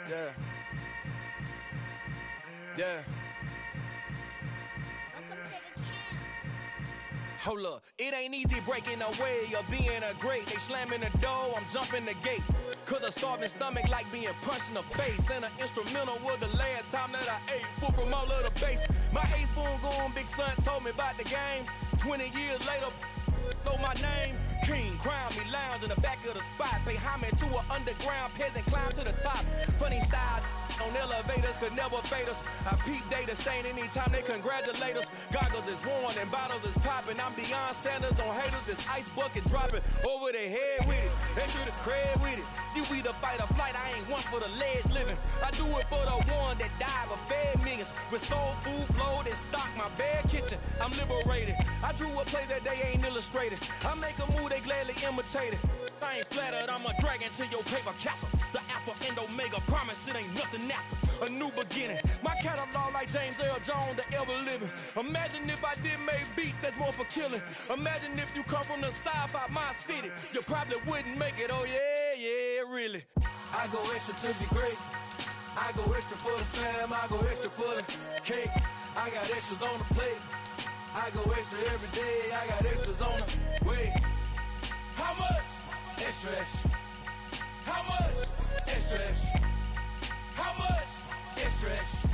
Yeah. Yeah. Hold up, it ain't easy breaking away or being a great. They slamming the door, I'm jumping the gate. Cause a starving stomach like being punched in the face. And an instrumental was the last time that I ate. Full from all of the bass. My ace spoon going, big son told me about the game. 20 years later, know my name. King, crown me, lounge in the back of the spot. Pay homage to an underground peasant, climb to the top. Funny style on elevators could never fade us. I peep data stain anytime they congratulate us. Goggles is worn and bottles is popping. I'm Deion Sanders on haters, this ice bucket dropping over their head with it. Extra the cred with it. You either fight or flight, I ain't one for the ledge living. I do it for the one that died but fed millions. With soul food flowed and stock my bare kitchen. I'm liberated. I drew a play that they ain't illustrated. I make a move, they gladly imitate it. I ain't flattered, I'm a dragon to your paper castle. The alpha and omega, promise it ain't nothing after. A new beginning. My catalog like James Earl Jones, the ever living. Imagine if I did make beats that's more for killing. Imagine if you come from the south out my city. You probably wouldn't make it, oh yeah, really. I go extra to be great. I go extra for the fam, I go extra for the cake. I got extras on the plate. I go extra every day, I got extras on the way. How much? Extra, extra. How much? Extra, extra. How much? Extra, extra.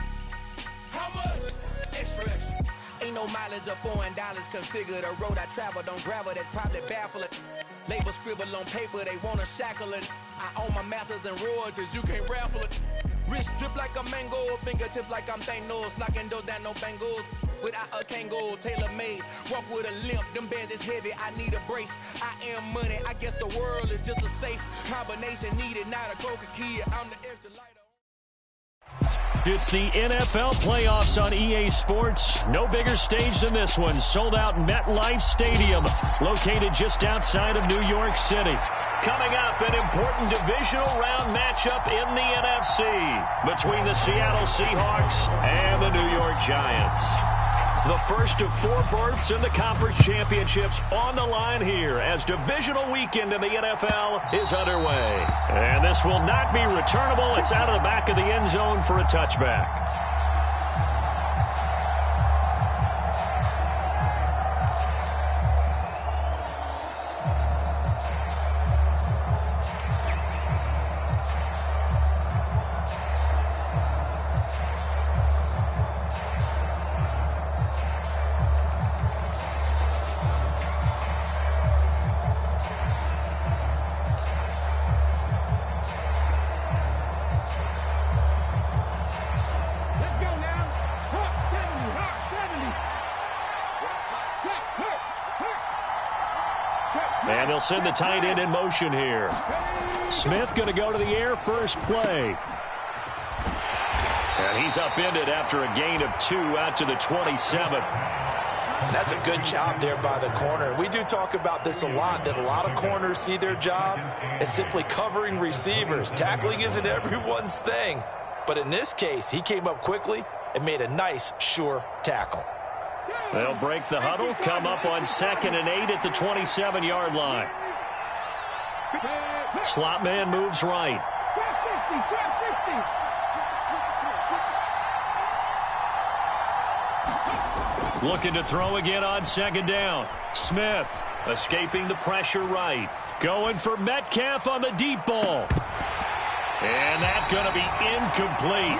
How much? Extra, extra. Ain't no mileage of $4 configure the road I travel. Don't gravel, that probably baffle it. Label scribble on paper, they wanna shackle it. I own my masters and royalties, you can't raffle it. Wrist drip like a mango, fingertips like I'm Thanos. Knocking those down, no bangles. Without a Kango, tailor-made. Walk with a limp, them bands is heavy, I need a brace. I am money, I guess the world is just a safe combination needed, not a Coca-Cola. I'm the extra lighter. It's the NFL playoffs on EA Sports. No bigger stage than this one. Sold out MetLife Stadium, located just outside of New York City. Coming up, an important divisional round matchup in the NFC between the Seattle Seahawks and the New York Giants. The first of 4 berths in the conference championships on the line here as divisional weekend in the NFL is underway. And this will not be returnable. It's out of the back of the end zone for a touchback. And they'll send the tight end in motion here. Smith going to go to the air first play. And he's upended after a gain of 2 out to the 27. That's a good job there by the corner. We do talk about this a lot, that a lot of corners see their job as simply covering receivers. Tackling isn't everyone's thing. But in this case, he came up quickly and made a nice, sure tackle. They'll break the huddle, come up on 2nd and 8 at the 27-yard line. Slot man moves right. Looking to throw again on 2nd down. Smith escaping the pressure right. Going for Metcalf on the deep ball. And that's going to be incomplete.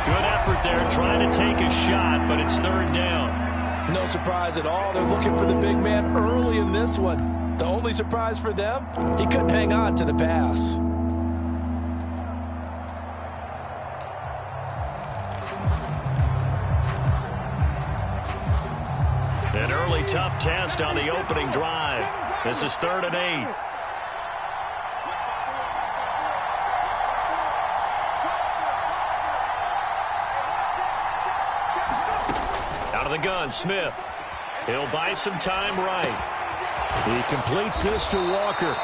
Good effort there trying to take a shot, but it's 3rd down. No surprise at all. They're looking for the big man early in this one. The only surprise for them, he couldn't hang on to the pass. An early tough test on the opening drive. This is 3rd and 8. The gun, Smith. He'll buy some time right. He completes this to Walker.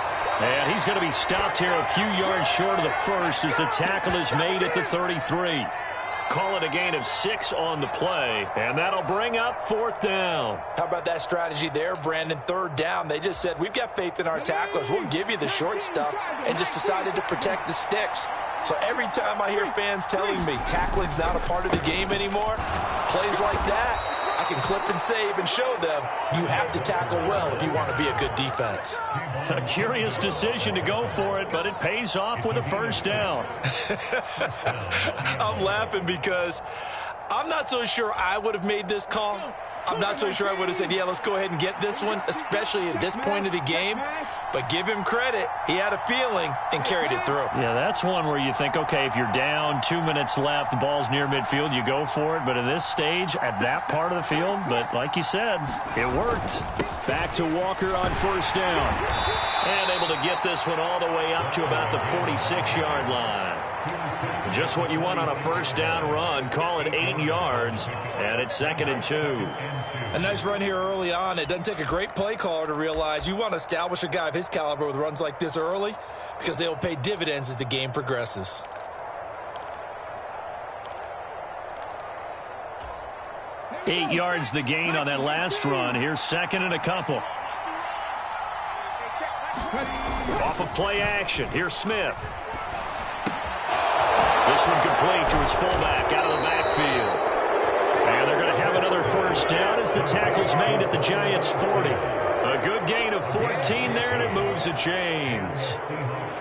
And he's going to be stopped here a few yards short of the first as the tackle is made at the 33. Call it a gain of 6 on the play, and that'll bring up 4th down. How about that strategy there, Brandon? 3rd down. They just said, we've got faith in our tacklers. We'll give you the short stuff, and just decided to protect the sticks. So every time I hear fans telling me tackling's not a part of the game anymore, plays like that, I can clip and save and show them you have to tackle well if you want to be a good defense. A curious decision to go for it, but it pays off with a first down. I'm laughing because I'm not so sure I would have made this call. I'm not so sure I would have said, yeah, let's go ahead and get this one, especially at this point of the game. But give him credit. He had a feeling and carried it through. Yeah, that's one where you think, okay, if you're down, 2 minutes left, the ball's near midfield, you go for it. But at this stage, at that part of the field, but like you said, it worked. Back to Walker on first down. And able to get this one all the way up to about the 46-yard line. Just what you want on a first down run. Call it 8 yards, and it's 2nd and 2. A nice run here early on. It doesn't take a great play caller to realize you want to establish a guy of his caliber with runs like this early because they will pay dividends as the game progresses. Eight yards the gain on that last run. Here's 2nd and a couple. Off of play action. Here's Smith. This one complete to his fullback out of the backfield. And they're going to have another first down as the tackle's made at the Giants' 40. A good gain of 14 there, and it moves the chains.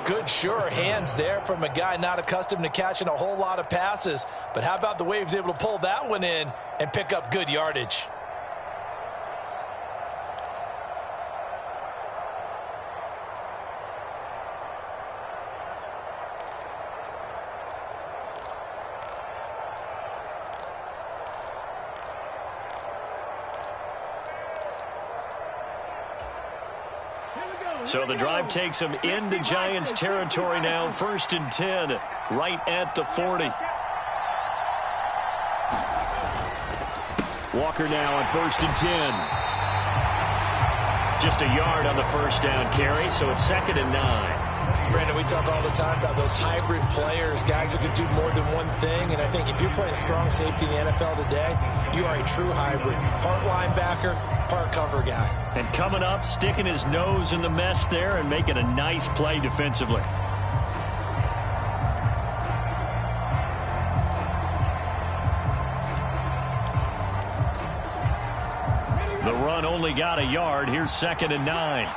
Good, sure hands there from a guy not accustomed to catching a whole lot of passes. But how about the way he was able to pull that one in and pick up good yardage? So the drive takes him into Giants territory now. 1st and 10, right at the 40. Walker now on 1st and 10. Just a yard on the first down carry, so it's 2nd and 9. Brandon, we talk all the time about those hybrid players, guys who can do more than one thing. And I think if you're playing strong safety in the NFL today, you are a true hybrid. Part linebacker, part cover guy. And coming up, sticking his nose in the mess there and making a nice play defensively. The run only got a yard. Here's 2nd and 9.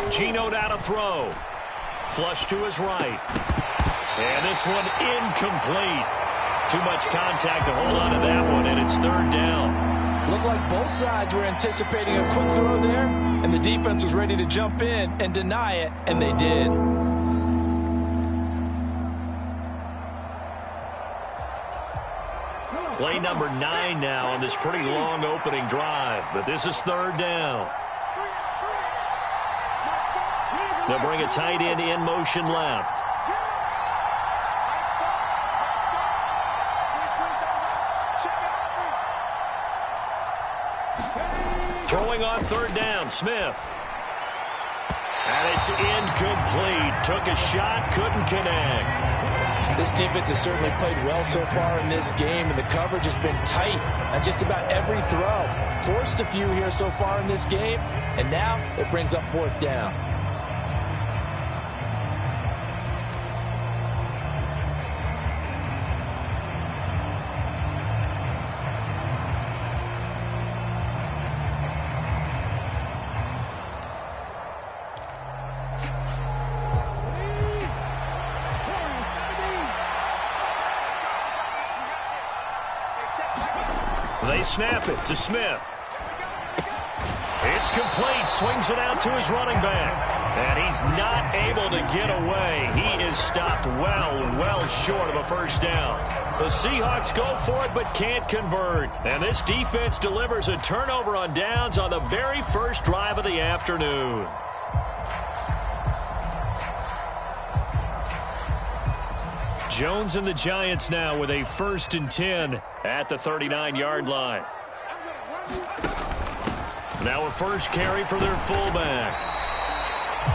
Gino out to throw. Flush to his right. And this one incomplete. Too much contact to hold on to that one, and it's 3rd down. Looked like both sides were anticipating a quick throw there, and the defense was ready to jump in and deny it, and they did. Play number 9 now on this pretty long opening drive, but this is 3rd down. They'll bring a tight end in motion left. Throwing on 3rd down, Smith. And it's incomplete. Took a shot, couldn't connect. This defense has certainly played well so far in this game, and the coverage has been tight on just about every throw. Forced a few here so far in this game, and now it brings up 4th down. They snap it to Smith. It's complete. Swings it out to his running back. And he's not able to get away. He is stopped well short of a first down. The Seahawks go for it but can't convert. And this defense delivers a turnover on downs on the very first drive of the afternoon. Jones and the Giants now with a 1st and 10 at the 39-yard line. Now a first carry for their fullback.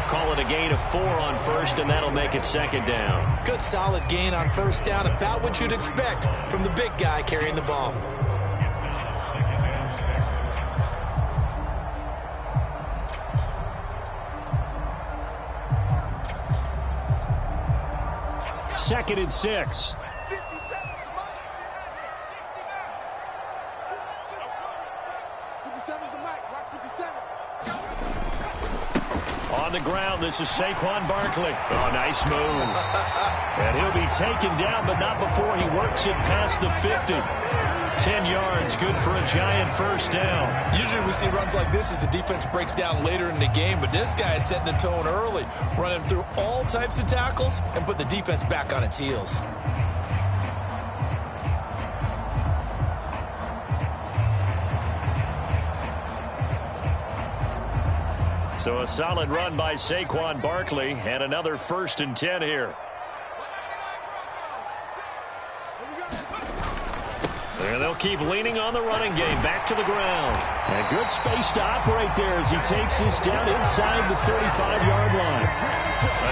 Call it a gain of 4 on first, and that'll make it 2nd down. Good solid gain on first down, about what you'd expect from the big guy carrying the ball. 2nd and 6. On the ground, this is Saquon Barkley. Oh, nice move. And he'll be taken down, but not before he works it past the 50. 10 yards, good for a giant first down. Usually we see runs like this as the defense breaks down later in the game, but this guy is setting the tone early, running through all types of tackles and put the defense back on its heels. So a solid run by Saquon Barkley and another 1st and 10 here. And they'll keep leaning on the running game. Back to the ground. And good space to operate there as he takes this down inside the 35-yard line.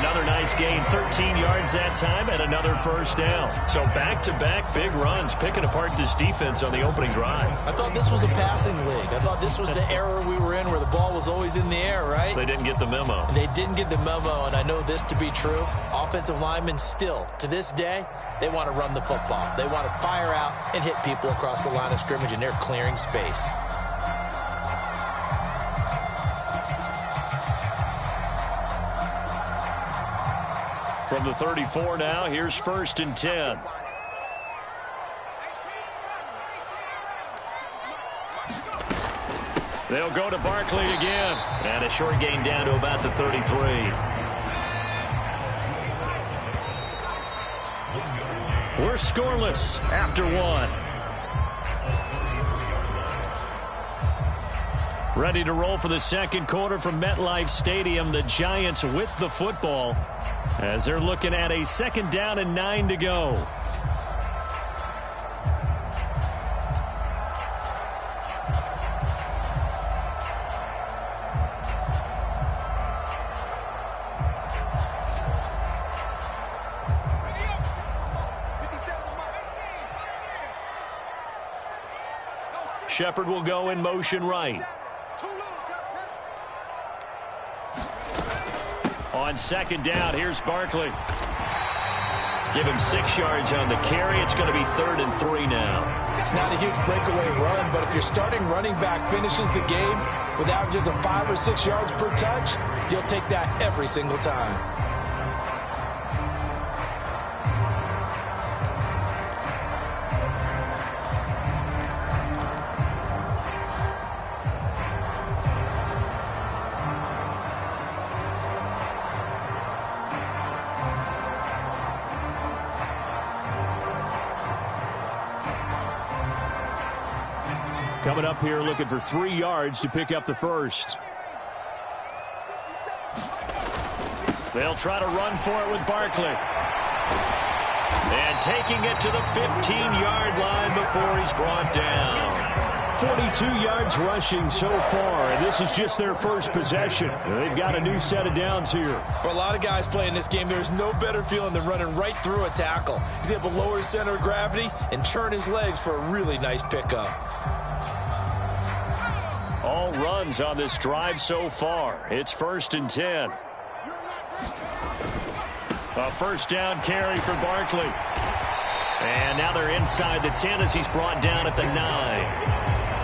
Another nice gain, 13 yards that time, and another first down. So back-to-back big runs, picking apart this defense on the opening drive. I thought this was a passing league. I thought this was the era we were in where the ball was always in the air, right? They didn't get the memo. They didn't get the memo, and I know this to be true. Offensive linemen still, to this day, they want to run the football. They want to fire out and hit people across the line of scrimmage, and they're clearing space. From the 34 now, here's 1st and 10. They'll go to Barkley again. And a short gain down to about the 33. We're scoreless after 1. Ready to roll for the second quarter from MetLife Stadium. The Giants with the football as they're looking at a 2nd down and 9 to go. Shepard will go in motion right. On 2nd down, here's Barkley. Give him 6 yards on the carry. It's going to be 3rd and 3 now. It's not a huge breakaway run, but if your starting running back finishes the game with averages of 5 or 6 yards per touch, you'll take that every single time. Coming up here looking for 3 yards to pick up the first. They'll try to run for it with Barkley. And taking it to the 15-yard line before he's brought down. 42 yards rushing so far, and this is just their first possession. They've got a new set of downs here. For a lot of guys playing this game, there's no better feeling than running right through a tackle. He's able to lower his center of gravity and churn his legs for a really nice pickup. All runs on this drive so far. It's 1st and 10. A first down carry for Barkley. And now they're inside the 10 as he's brought down at the 9.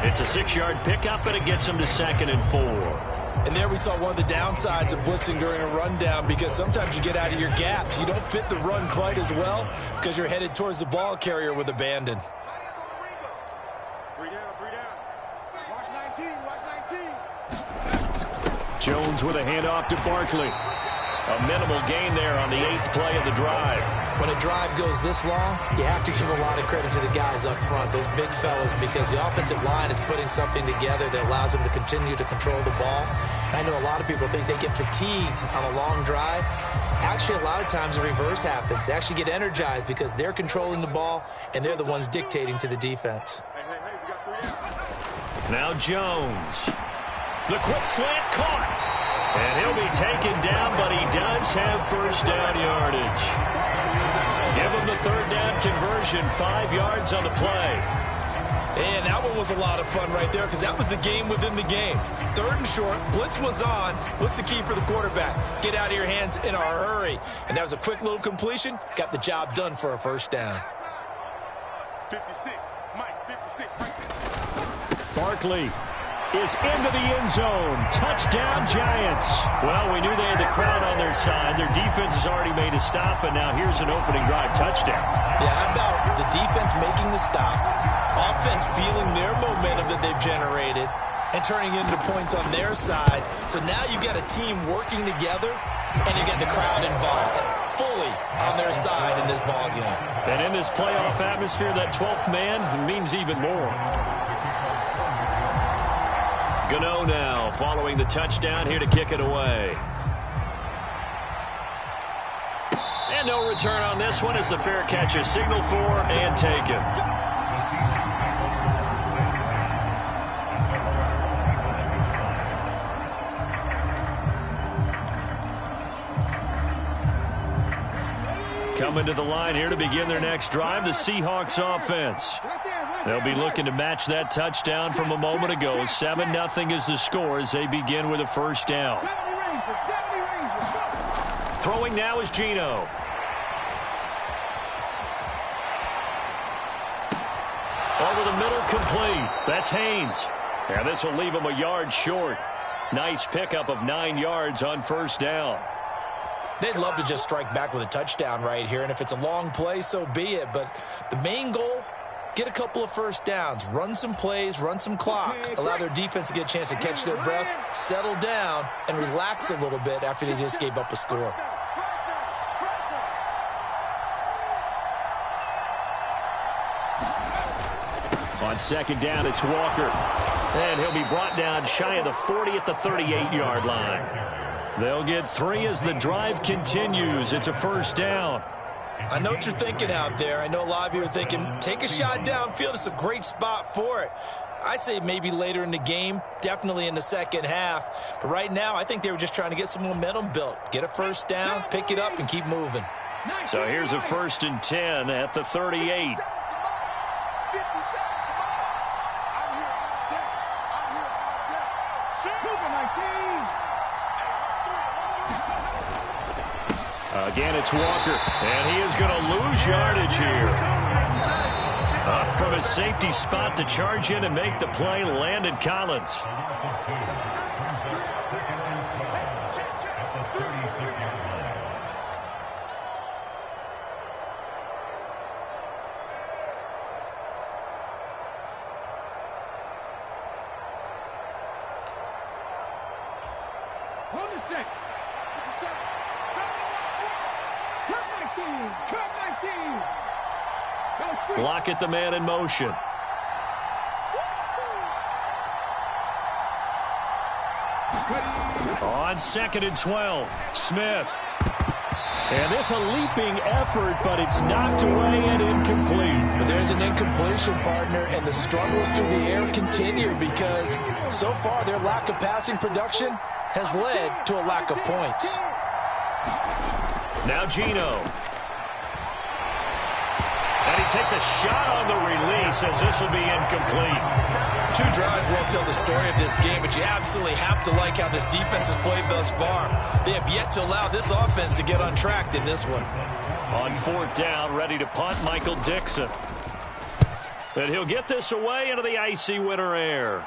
It's a 6-yard pickup, and it gets him to 2nd and 4. And there we saw one of the downsides of blitzing during a rundown, because sometimes you get out of your gaps. You don't fit the run quite as well because you're headed towards the ball carrier with abandon. Jones with a handoff to Barkley. A minimal gain there on the 8th play of the drive. When a drive goes this long, you have to give a lot of credit to the guys up front, those big fellas, because the offensive line is putting something together that allows them to continue to control the ball. I know a lot of people think they get fatigued on a long drive. Actually, a lot of times the reverse happens. They actually get energized because they're controlling the ball, and they're the ones dictating to the defense. Now Jones. The quick slant caught. And he'll be taken down, but he does have first down yardage. Give him the 3rd down conversion, 5 yards on the play. And that one was a lot of fun right there because that was the game within the game. 3rd and short, blitz was on. What's the key for the quarterback? Get out of your hands in a hurry. And that was a quick little completion. Got the job done for a first down. 56, Mike, 56. Barkley is into the end zone. Touchdown, Giants. Well, we knew they had the crowd on their side. Their defense has already made a stop, and now here's an opening drive touchdown. Yeah, how about the defense making the stop, offense feeling their momentum that they've generated, and turning it into points on their side. So now you've got a team working together, and you get the crowd involved fully on their side in this ball game. And in this playoff atmosphere, that 12th man means even more. Gano now following the touchdown here to kick it away. And no return on this one as the fair catch is signaled for and taken. Coming to the line here to begin their next drive, the Seahawks offense. They'll be looking to match that touchdown from a moment ago. 7-0 is the score as they begin with a first down. Throwing now is Geno. Over the middle, complete. That's Haynes. And this will leave him a yard short. Nice pickup of 9 yards on first down. They'd love to just strike back with a touchdown right here, and if it's a long play, so be it. But the main goal, get a couple of first downs, run some plays, run some clock, allow their defense to get a chance to catch their breath, settle down, and relax a little bit after they just gave up a score. On second down, it's Walker. And he'll be brought down shy of the 40 at the 38-yard line. They'll get 3 as the drive continues. It's a first down. I know what you're thinking out there. I know a lot of you are thinking, take a shot downfield. It's a great spot for it. I'd say maybe later in the game, definitely in the second half. But right now, I think they were just trying to get some momentum built. Get a first down, pick it up, and keep moving. So here's a 1st and 10 at the 38. Again, it's Walker, and he is going to lose yardage here. Up from his safety spot to charge in and make the play, Landon Collins. Lockett the man in motion. On 2nd and 12, Smith. And this a leaping effort, but it's knocked away and incomplete. But there's an incompletion, partner, and the struggles through the air continue because so far their lack of passing production has led to a lack of points. Now Geno. And he takes a shot on the release as this will be incomplete. 2 drives won't tell the story of this game, but you absolutely have to like how this defense has played thus far. They have yet to allow this offense to get untracked in this one. On 4th down, ready to punt, Michael Dixon. And he'll get this away into the icy winter air.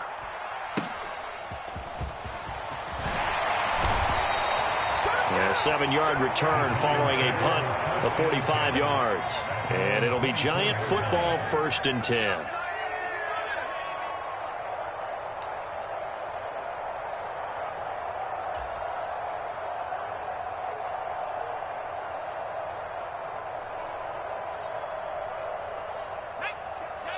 And a 7-yard return following a punt of 45 yards. And it'll be Giant football, 1st and 10.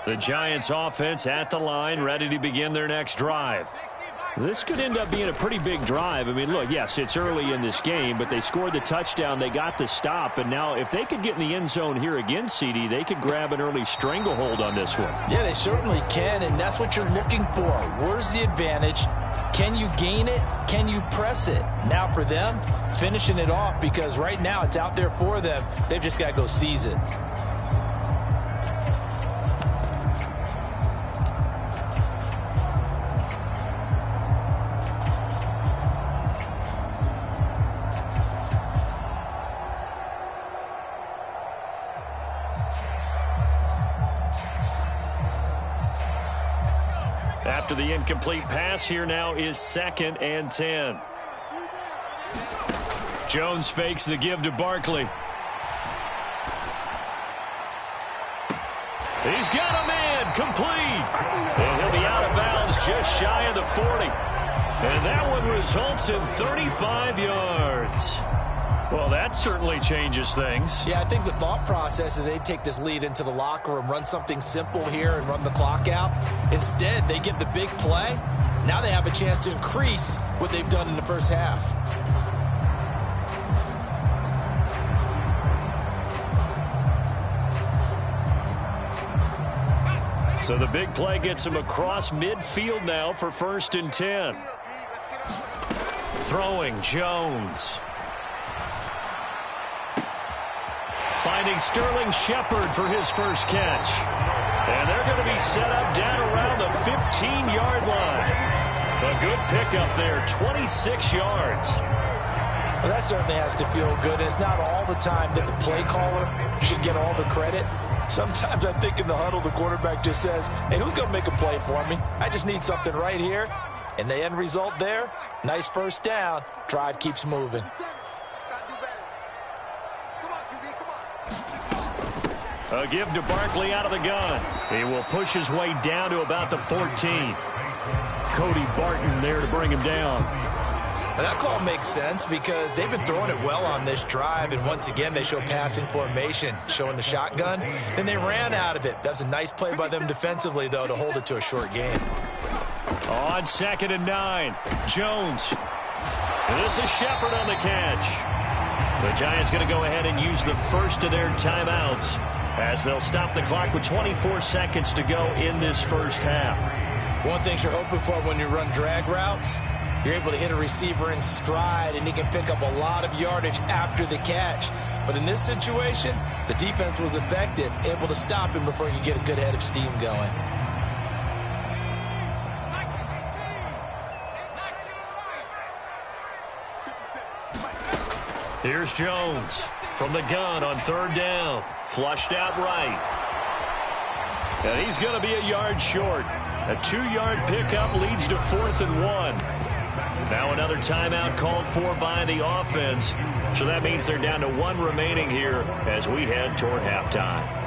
The Giants offense at the line, ready to begin their next drive. This could end up being a pretty big drive. I mean, look, yes, it's early in this game, but they scored the touchdown, they got the stop, and now if they could get in the end zone here again, CD, they could grab an early stranglehold on this one. Yeah, they certainly can, and that's what you're looking for. Where's the advantage? Can you gain it? Can you press it? Now for them, finishing it off, because right now it's out there for them. They've just got to go seize it. After the incomplete pass, here now is 2nd and 10. Jones fakes the give to Barkley. He's got him in, complete. And he'll be out of bounds just shy of the 40. And that one results in 35 yards. Well, that certainly changes things. Yeah, I think the thought process is they take this lead into the locker room, run something simple here and run the clock out. Instead, they get the big play. Now they have a chance to increase what they've done in the first half. So the big play gets him across midfield now for 1st and 10. Throwing Jones. Finding Sterling Shepard for his first catch. And they're going to be set up down around the 15-yard line. A good pickup there, 26 yards. Well, that certainly has to feel good. And it's not all the time that the play caller should get all the credit. Sometimes I think in the huddle, the quarterback just says, hey, who's going to make a play for me? I just need something right here. And the end result there, nice first down. Drive keeps moving. A give to Barkley out of the gun. He will push his way down to about the 14. Cody Barton there to bring him down. That call makes sense because they've been throwing it well on this drive, and once again they show passing formation, showing the shotgun. Then they ran out of it. That was a nice play by them defensively, though, to hold it to a short game. On 2nd and 9, Jones. This is Shepard on the catch. The Giants going to go ahead and use the first of their timeouts as they'll stop the clock with 24 seconds to go in this first half. One thing you're hoping for when you run drag routes, you're able to hit a receiver in stride, and he can pick up a lot of yardage after the catch. But in this situation, the defense was effective, able to stop him before he could get a good head of steam going. Here's Jones from the gun on 3rd down. Flushed out right. And he's going to be a yard short. A 2-yard pickup leads to 4th and 1. Now another timeout called for by the offense. So that means they're down to 1 remaining here as we head toward halftime.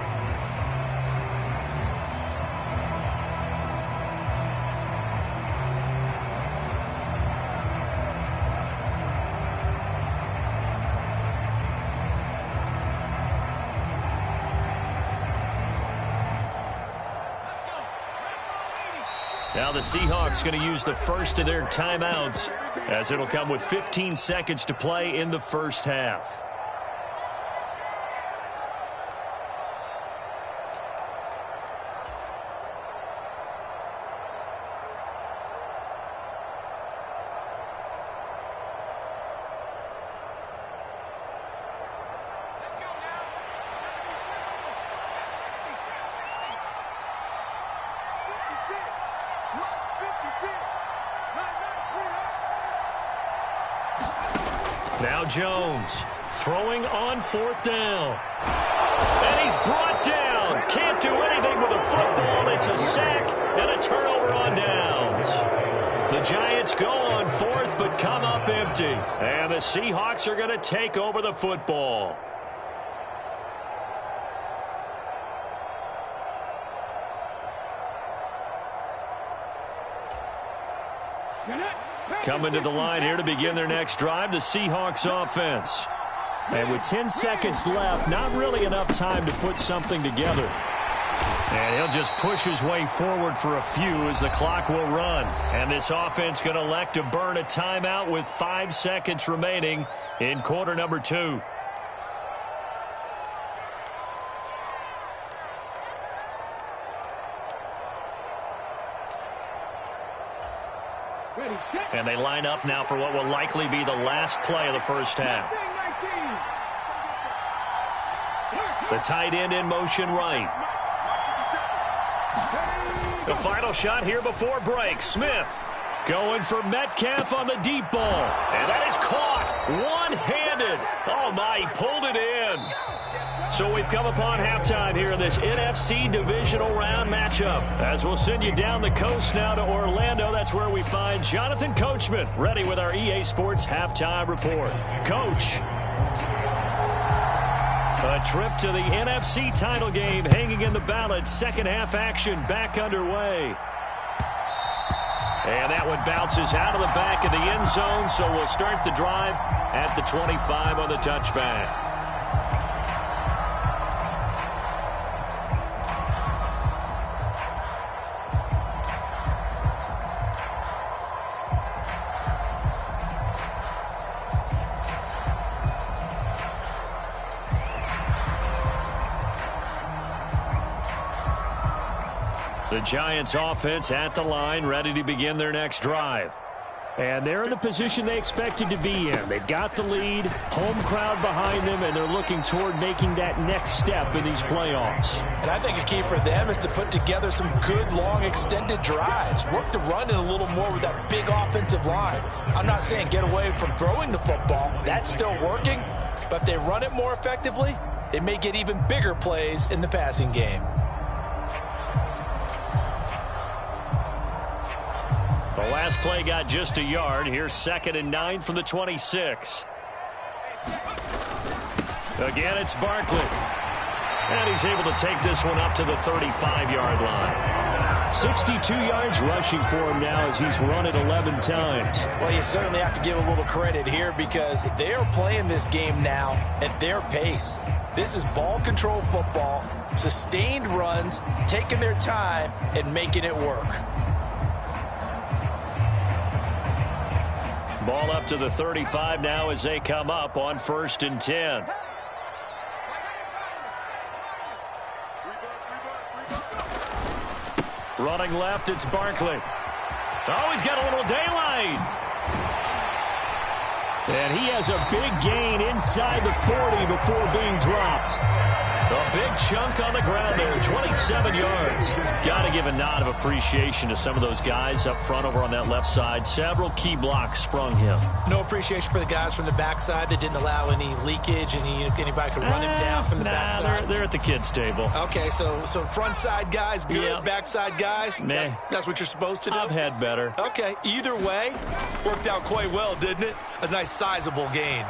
Now the Seahawks going to use the first of their timeouts as it'll come with 15 seconds to play in the first half. Now Jones throwing on 4th down. And he's brought down. Can't do anything with a football. It's a sack and a turnover on downs. The Giants go on 4th but come up empty. And the Seahawks are going to take over the football. Coming to the line here to begin their next drive, the Seahawks offense. And with 10 seconds left, not really enough time to put something together. And he'll just push his way forward for a few as the clock will run. And this offense going to elect to burn a timeout with 5 seconds remaining in quarter number 2. And they line up now for what will likely be the last play of the first half. The tight end in motion right. The final shot here before break. Smith going for Metcalf on the deep ball. And that is caught one-handed. Oh, my, he pulled it in. So we've come upon halftime here in this NFC divisional round matchup. As we'll send you down the coast now to Orlando, that's where we find Jonathan Coachman, ready with our EA Sports halftime report. Coach. A trip to the NFC title game hanging in the balance. Second half action back underway. And that one bounces out of the back of the end zone, so we'll start the drive at the 25 on the touchback. The Giants offense at the line, ready to begin their next drive. And they're in the position they expected to be in. They've got the lead, home crowd behind them, and they're looking toward making that next step in these playoffs. And I think a key for them is to put together some good, long, extended drives. Work the run in a little more with that big offensive line. I'm not saying get away from throwing the football. That's still working. But if they run it more effectively, they may get even bigger plays in the passing game. The last play got just a yard. Here's 2nd and 9 from the 26. Again, it's Barkley. And he's able to take this one up to the 35-yard line. 62 yards rushing for him now as he's run it 11 times. Well, you certainly have to give a little credit here because they're playing this game now at their pace. This is ball control football, sustained runs, taking their time, and making it work. Ball up to the 35 now as they come up on 1st and 10. Running left, it's Barkley. Oh, he's got a little daylight. And he has a big gain inside the 40 before being dropped. A big chunk on the ground there, 27 yards. Got to give a nod of appreciation to some of those guys up front over on that left side. Several key blocks sprung him. No appreciation for the guys from the backside that didn't allow any leakage, anybody could run him down from the backside. They're at the kids' table. Okay, so front side guys good, yeah. Backside guys, that's what you're supposed to do? I've had better. Okay, either way, worked out quite well, didn't it? A nice sizable gain.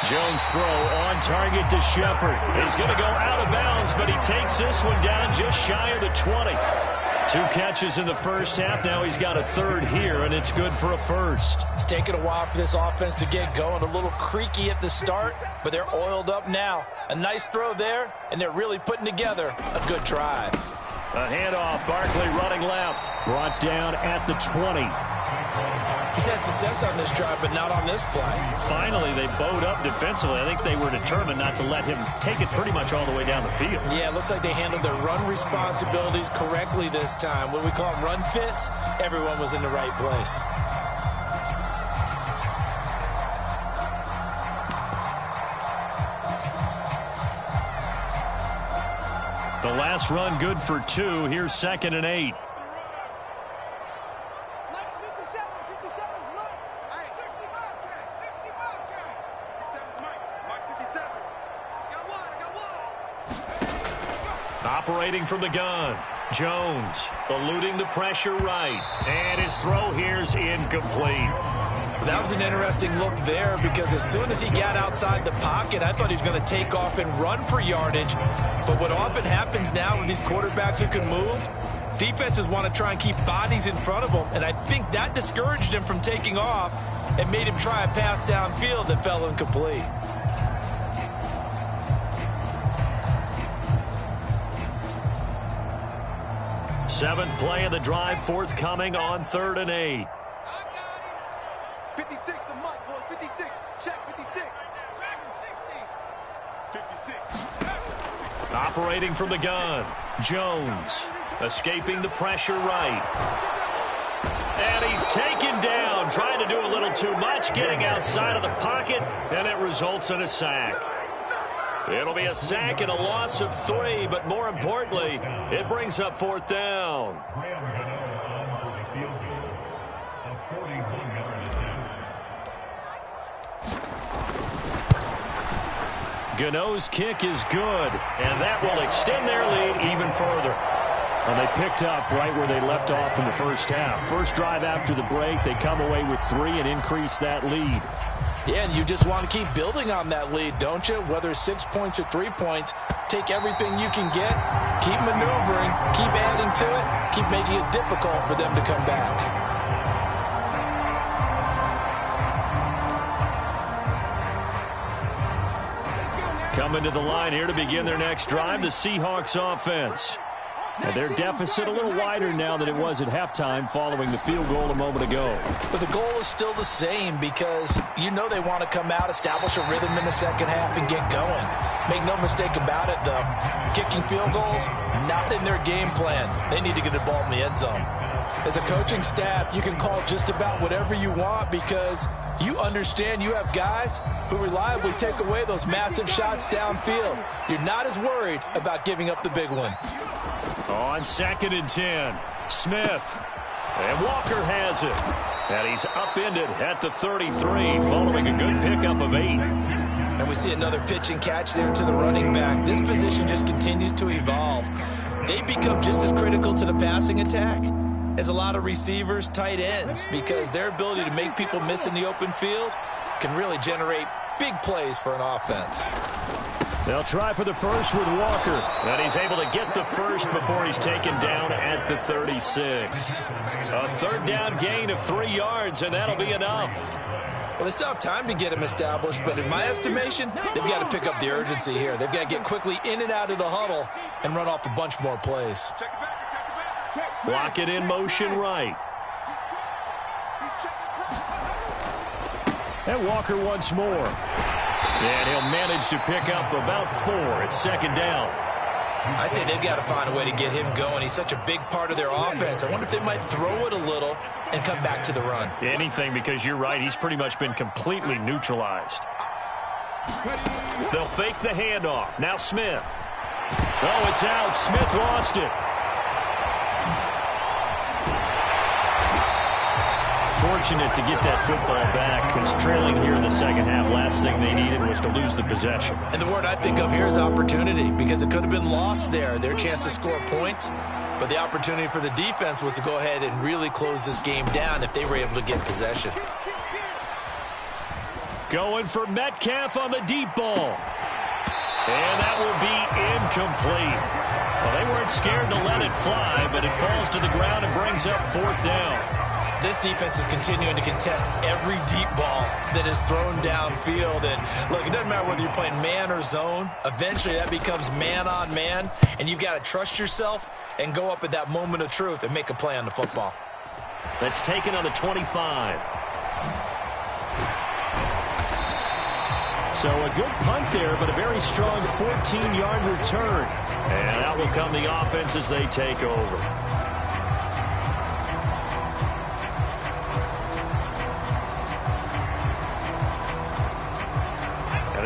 Jones' throw on target to Shepard. He's going to go out of bounds, but he takes this one down just shy of the 20. 2 catches in the first half. Now he's got a 3rd here, and it's good for a 1st. It's taken a while for this offense to get going. A little creaky at the start, but they're oiled up now. A nice throw there, and they're really putting together a good drive. A handoff. Barkley running left. Brought down at the 20. He's had success on this drive, but not on this play. Finally, they bowed up defensively. I think they were determined not to let him take it pretty much all the way down the field. Yeah, it looks like they handled their run responsibilities correctly this time. When we call them run fits, everyone was in the right place. The last run good for 2. Here's 2nd and 8. Operating from the gun, Jones eluding the pressure right, and his throw here's incomplete. That was an interesting look there because as soon as he got outside the pocket, I thought he was going to take off and run for yardage. But what often happens now with these quarterbacks who can move, defenses want to try and keep bodies in front of them, and I think that discouraged him from taking off and made him try a pass downfield that fell incomplete. Seventh play of the drive, forthcoming on 3rd and 8. 56, the mic, boys. 56. Check 56. 56. Operating from the gun, Jones escaping the pressure right. And he's taken down, trying to do a little too much, getting outside of the pocket, and it results in a sack. It'll be a sack and a loss of 3, but more importantly, it brings up 4th down. Gano's kick is good, and that will extend their lead even further. Well, they picked up right where they left off in the first half. First drive after the break, they come away with 3 and increase that lead. Yeah, and you just want to keep building on that lead, don't you? Whether 6 points or 3 points, take everything you can get, keep maneuvering, keep adding to it, keep making it difficult for them to come back. Coming to the line here to begin their next drive, the Seahawks offense. And their deficit a little wider now than it was at halftime following the field goal a moment ago. But the goal is still the same because you know they want to come out, establish a rhythm in the second half, and get going. Make no mistake about it, though. Kicking field goals, not in their game plan. They need to get the ball in the end zone. As a coaching staff, you can call just about whatever you want because you understand you have guys who reliably take away those massive shots downfield. You're not as worried about giving up the big one. On 2nd and 10, Smith. And Walker has it. And he's upended at the 33 following a good pickup of 8. And we see another pitch and catch there to the running back. This position just continues to evolve. They become just as critical to the passing attack as a lot of receivers, tight ends, because their ability to make people miss in the open field can really generate big plays for an offense. They'll try for the first with Walker. And he's able to get the first before he's taken down at the 36. A third down gain of 3 yards, and that'll be enough. Well, they still have time to get him established, but in my estimation, they've got to pick up the urgency here. They've got to get quickly in and out of the huddle and run off a bunch more plays. Block it in motion right. And Walker once more. And he'll manage to pick up about 4 at 2nd down. I'd say they've got to find a way to get him going. He's such a big part of their offense. I wonder if they might throw it a little and come back to the run. Anything, because you're right. He's pretty much been completely neutralized. They'll fake the handoff. Now Smith. Oh, it's out. Smith lost it. Fortunate to get that football back because trailing here in the second half, last thing they needed was to lose the possession. And the word I think of here is opportunity because it could have been lost there, their chance to score points. But the opportunity for the defense was to go ahead and really close this game down if they were able to get possession. Going for Metcalf on the deep ball. And that will be incomplete. Well, they weren't scared to let it fly, but it falls to the ground and brings up 4th down. This defense is continuing to contest every deep ball that is thrown downfield. And, look, it doesn't matter whether you're playing man or zone. Eventually, that becomes man-on-man, and you've got to trust yourself and go up at that moment of truth and make a play on the football. That's taken on the 25. So a good punt there, but a very strong 14-yard return. And out will come the offense as they take over.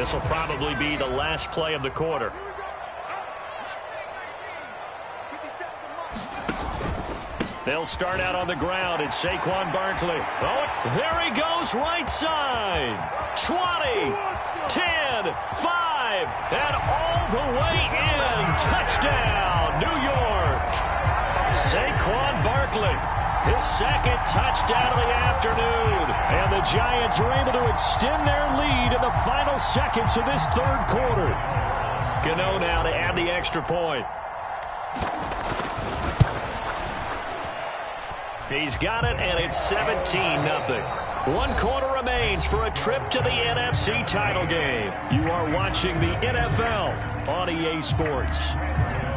This will probably be the last play of the quarter. They'll start out on the ground. It's Saquon Barkley. Oh, there he goes, right side. 20, 10, 5, and all the way in. Touchdown, New York. Saquon Barkley. His second touchdown of the afternoon. And the Giants are able to extend their lead in the final seconds of this third quarter. Gano now to add the extra point. He's got it, and it's 17-0. 1 quarter remains for a trip to the NFC title game. You are watching the NFL on EA Sports.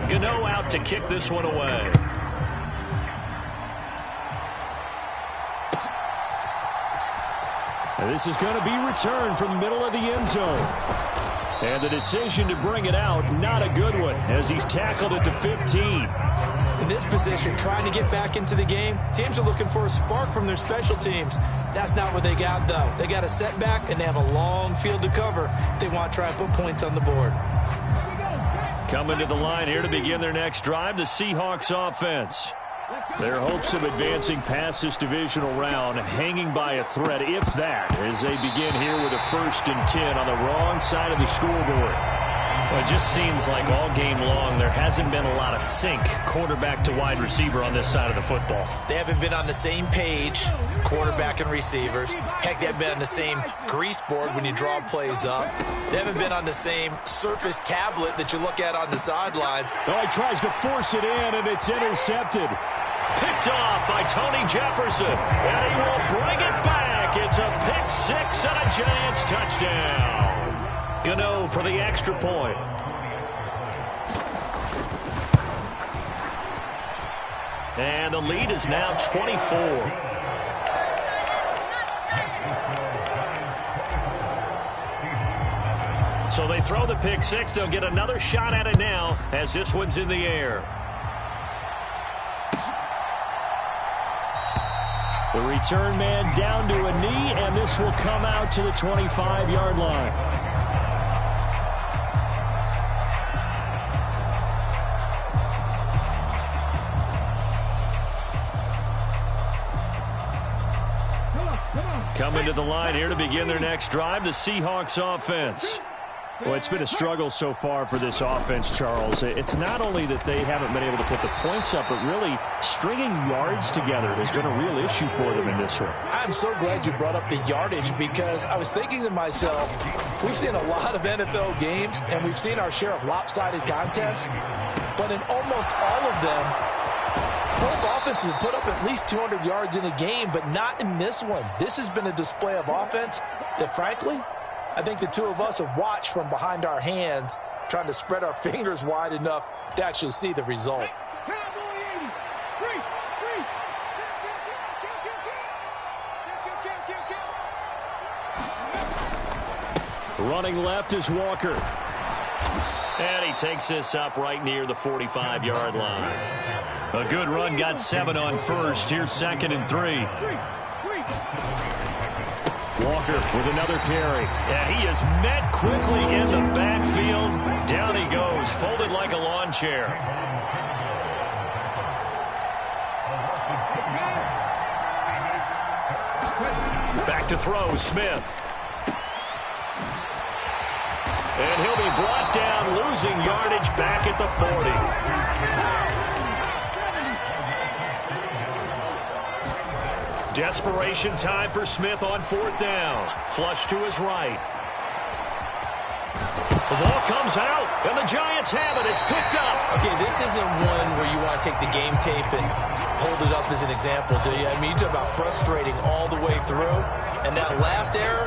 Gano out to kick this one away. And this is going to be returned from the middle of the end zone. And the decision to bring it out, not a good one, as he's tackled at the 15. In this position, trying to get back into the game, teams are looking for a spark from their special teams. That's not what they got, though. They got a setback, and they have a long field to cover if they want to try and put points on the board. Coming to the line here to begin their next drive, the Seahawks offense. Their hopes of advancing past this divisional round hanging by a thread, if that, as they begin here with a 1st and 10 on the wrong side of the scoreboard. Well, it just seems like all game long there hasn't been a lot of sync quarterback to wide receiver on this side of the football. They haven't been on the same page, quarterback and receivers. Heck, they haven't been on the same grease board when you draw plays up. They haven't been on the same Surface tablet that you look at on the sidelines. Oh, he tries to force it in, and it's intercepted. Picked off by Tony Jefferson, and he will bring it back. It's a pick 6 and a Giants touchdown. Gano for the extra point. And the lead is now 24. So they throw the pick 6. They'll get another shot at it now as this one's in the air. The return man down to a knee, and this will come out to the 25-yard line. Coming to the line here to begin their next drive, the Seahawks offense. Well, it's been a struggle so far for this offense, Charles. It's not only that they haven't been able to put the points up, but really stringing yards together has been a real issue for them in this one. I'm so glad you brought up the yardage, because I was thinking to myself, we've seen a lot of NFL games, and we've seen our share of lopsided contests, but in almost all of them, both offenses have put up at least 200 yards in a game, but not in this one. This has been a display of offense that, frankly, I think the two of us have watched from behind our hands, trying to spread our fingers wide enough to actually see the result. Running left is Walker. And he takes this up right near the 45-yard line. A good run, got 7 on first. Here's 2nd and 3. Walker with another carry. And he is met quickly in the backfield. Down he goes, folded like a lawn chair. Back to throw, Smith. And he'll be brought down, losing yardage back at the 40. Desperation time for Smith on 4th down. Flush to his right. The ball comes out, and the Giants have it. It's picked up. Okay, this isn't one where you want to take the game tape and hold it up as an example, do you? I mean, you talk about frustrating all the way through, and that last error,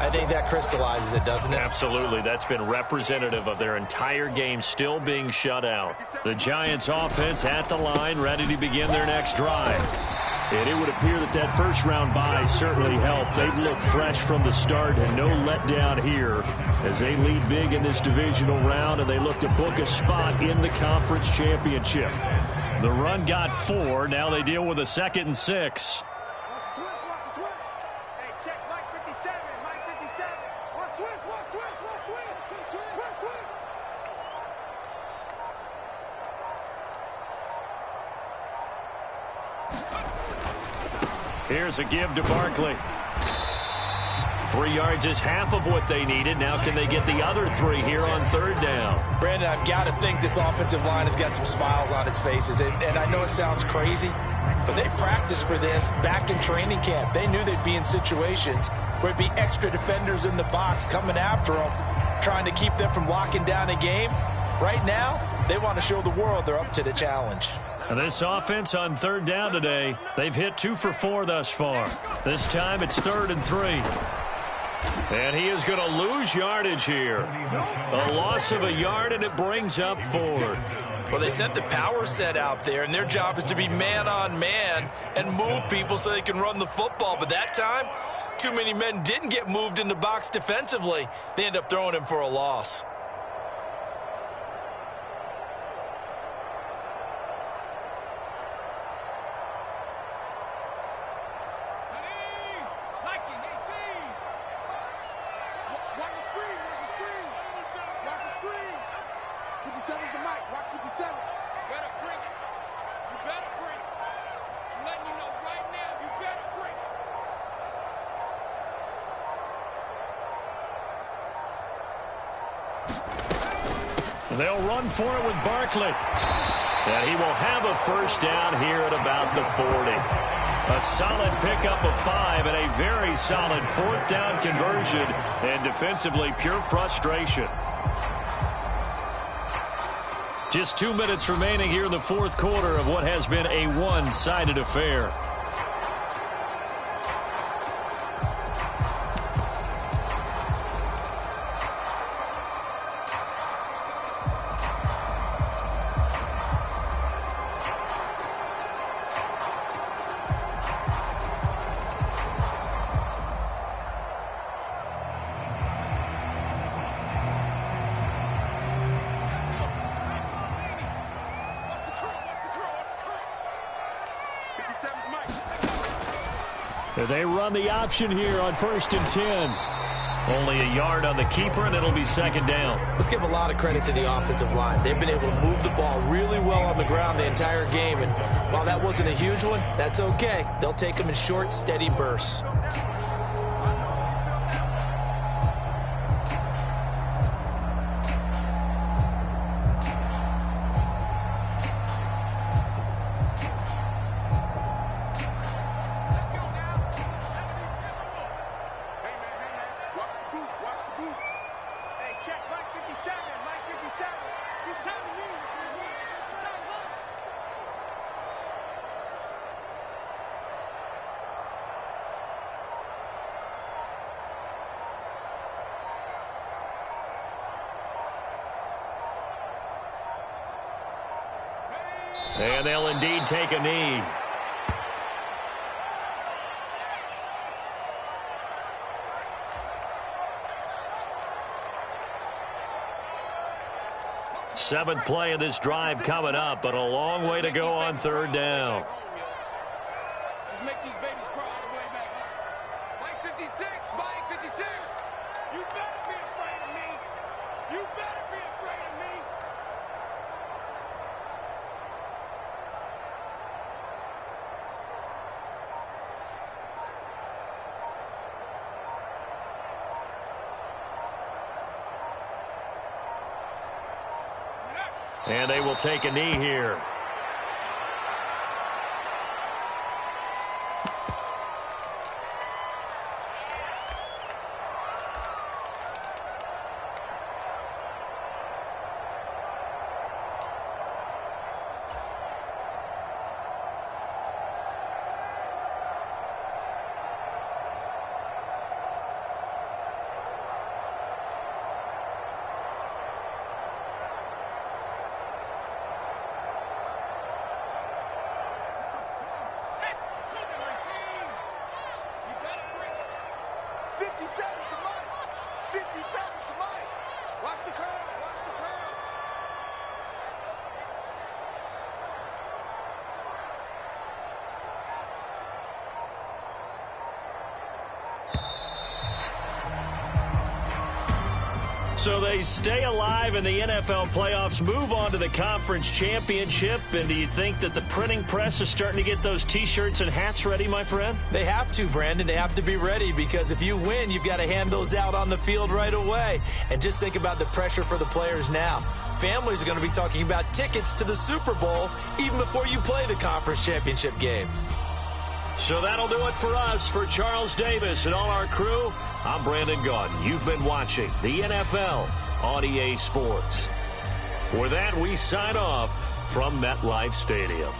I think that crystallizes it, doesn't it? Absolutely. That's been representative of their entire game still being shut out. The Giants offense at the line, ready to begin their next drive. And it would appear that that first-round bye certainly helped. They've looked fresh from the start and no letdown here as they lead big in this divisional round, and they look to book a spot in the conference championship. The run got 4. Now they deal with a 2nd and 6. Here's a give to Barkley. 3 yards is half of what they needed. Now can they get the other 3 here on 3rd down? Brandon, I've got to think this offensive line has got some smiles on its faces. And I know it sounds crazy, but they practiced for this back in training camp. They knew they'd be in situations where it'd be extra defenders in the box coming after them, trying to keep them from locking down a game. Right now, they want to show the world they're up to the challenge. And this offense on 3rd down today, they've hit 2 for 4 thus far. This time it's 3rd and 3. And he is going to lose yardage here. A loss of a yard, and it brings up 4th. Well, they sent the power set out there, and their job is to be man-on-man and move people so they can run the football. But that time, too many men didn't get moved in the box defensively. They end up throwing him for a loss. They'll run for it with Barkley. And he will have a first down here at about the 40. A solid pickup of 5 and a very solid fourth down conversion. And defensively, pure frustration. Just 2 minutes remaining here in the fourth quarter of what has been a one-sided affair. They run the option here on 1st and 10. Only a yard on the keeper, and it'll be second down. Let's give a lot of credit to the offensive line. They've been able to move the ball really well on the ground the entire game. And while that wasn't a huge one, that's okay. They'll take them in short, steady bursts. And they'll indeed take a knee. Seventh play of this drive coming up, but a long way to go on third down. Just make these babies cry all the way back. Mike 56, Mike 56. You better be afraid of me. You better be afraid of me. And they will take a knee here. So they stay alive in the NFL playoffs, move on to the conference championship. And do you think that the printing press is starting to get those T-shirts and hats ready, my friend? They have to, Brandon. They have to be ready because if you win, you've got to hand those out on the field right away. And just think about the pressure for the players now. Families are going to be talking about tickets to the Super Bowl even before you play the conference championship game. So that'll do it for us. For Charles Davis and all our crew, I'm Brandon Gaudin. You've been watching the NFL on EA Sports. For that, we sign off from MetLife Stadium.